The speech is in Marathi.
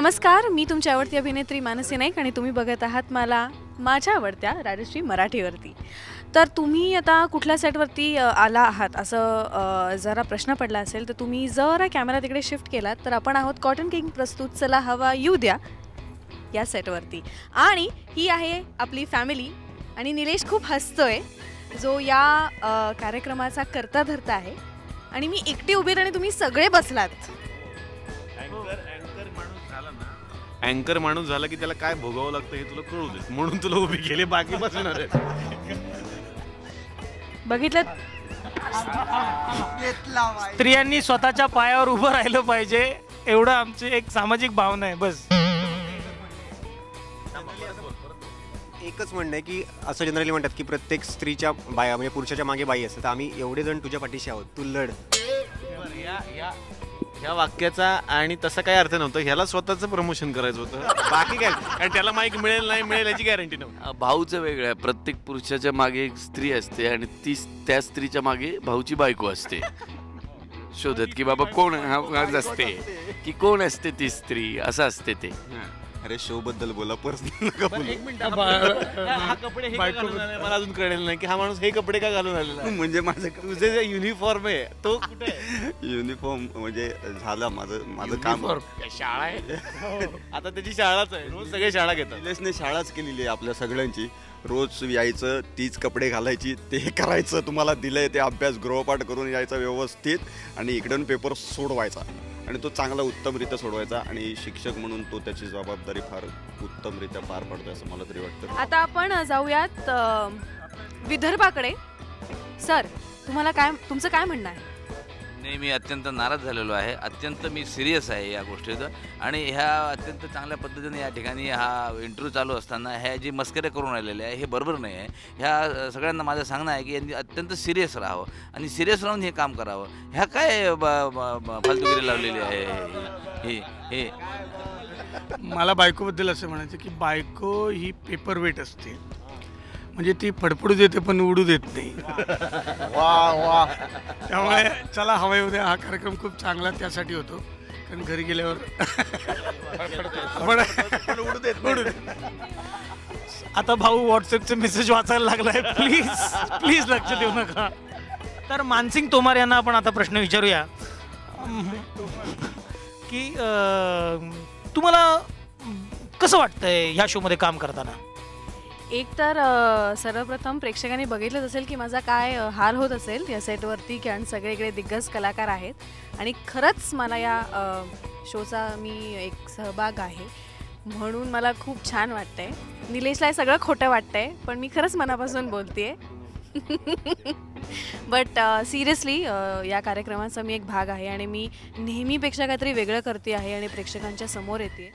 नमस्कार, मी तुमची आवडती अभिनेत्री मानसी नाईक आणि तुम्ही बघत आहात मला माझ्या आवडत्या राजश्री मराठीवरती. तर तुम्ही आता कुठल्या सेटवरती आला आहात असं जरा प्रश्न पडला असेल तर तुम्ही जरा कॅमेरा तिकडे शिफ्ट केलात तर आपण आहोत कॉटन किंग प्रस्तुत चला हवा येऊ द्या या सेटवरती. आणि ही आहे आपली फॅमिली आणि निलेश खूप हसतोय जो या कार्यक्रमाचा कर्ता धर्ता आहे आणि मी एकटी उभी आणि तुम्ही सगळे बसलात. अँकर माणूस झाला की त्याला काय भोगावं लागतं हे तुला कळू दे म्हणून तुला उभी केली, बाकी बसणार आहे. बघितलं, स्त्रियांनी स्वतःच्या पायावर उभं राहिलं पाहिजे एवढं आमची एक सामाजिक भावना आहे. बस एकच म्हणणं आहे की असं जनरली म्हणतात की प्रत्येक स्त्रीच्या बाया म्हणजे पुरुषाच्या मागे बाई असते, तर आम्ही एवढे जण तुझ्या पाठीशी आहोत, तू लढ. ह्या वाक्याचा आणि तसा काही अर्थ नव्हता, ह्याला स्वतःचं प्रमोशन करायचं होतं, बाकी काय. आणि त्याला माईक मिळेल नाही मिळेल याची गॅरंटी नव्हती. भाऊचं वेगळं आहे, प्रत्येक पुरुषाच्या मागे एक स्त्री असते आणि त्या स्त्रीच्या मागे भाऊची बायको असते शोधत की बाबा कोण असते की कोण असते ती स्त्री, असं असते ते. अरे शो बद्दल बोला, पर्सनल नका बोलू. एक मिनिट, हा कपडे हे का घालून आलाय? मला अजून कळेल नाही की हा माणूस हे कपडे का घालून आलेला आहे. म्हणजे माझं तुझे जे युनिफॉर्म आहे तो कुठे आहे? युनिफॉर्म म्हणजे झालं माझं काम. शाळा आहे आता, त्याची शाळाच आहे, रोज सगळे शाळा घेतात. निलेशने शाळाच केलेली आहे आपल्या सगळ्यांची. रोज यायचं, तीच कपडे घालायची, ते करायचं, तुम्हाला दिलंय ते अभ्यास गृहपाठ करून यायचा व्यवस्थित आणि इकडून पेपर सोडवायचा आणि तो चांगला उत्तमरित्या सोडवायचा आणि शिक्षक म्हणून तो त्याची जबाबदारी फार उत्तमरित्या पार पाडतोय असं मला तरी वाटतं. आता आपण जाऊयात विदर्भाकडे. सर, तुमचं काय म्हणणं आहे? नाही, मी अत्यंत नाराज झालेलो आहे, अत्यंत मी सिरियस आहे या गोष्टीचं. आणि ह्या अत्यंत चांगल्या पद्धतीने या ठिकाणी हा इंटरव्ह्यू चालू असताना ह्या जी मस्करे करून राहिलेले आहे हे बरोबर नाही आहे. ह्या सगळ्यांना माझं सांगणं आहे की यांनी अत्यंत सिरियस राहावं आणि सिरियस राहून हे काम करावं. ह्या काय फालतूगिरी लावलेली आहे हे. मला बायकोबद्दल असं म्हणायचं की बायको ही पेपर वेट असते, म्हणजे ती फडफडू देते पण उडू देत नाही. त्यामुळे चला हवा येऊ द्या हा कार्यक्रम खूप चांगला त्यासाठी होतो, कारण घरी गेल्यावर उडू देत. आता भाऊ व्हॉट्सअपचे मेसेज वाचायला लागलाय, प्लीज लक्ष देऊ नका. तर मानसिंग तोमार यांना आपण आता प्रश्न विचारूया की तुम्हाला कसं वाटतंय ह्या शोमध्ये काम करताना? एक तर सर्वप्रथम प्रेक्षकांनी बघितलंच असेल की माझा काय हाल होत असेल या सेटवरती, कारण सगळे इकडे दिग्गज कलाकार आहेत आणि खरंच मला या शोचा मी एक सहभाग आहे म्हणून मला खूप छान वाटतंय. निलेशला हे सगळं खोटं वाटतंय पण मी खरंच मनापासून बोलतेय. बट सिरियसली या कार्यक्रमाचा मी एक भाग आहे आणि मी नेहमीपेक्षा काहीतरी वेगळं करते आहे आणि प्रेक्षकांच्या समोर येते.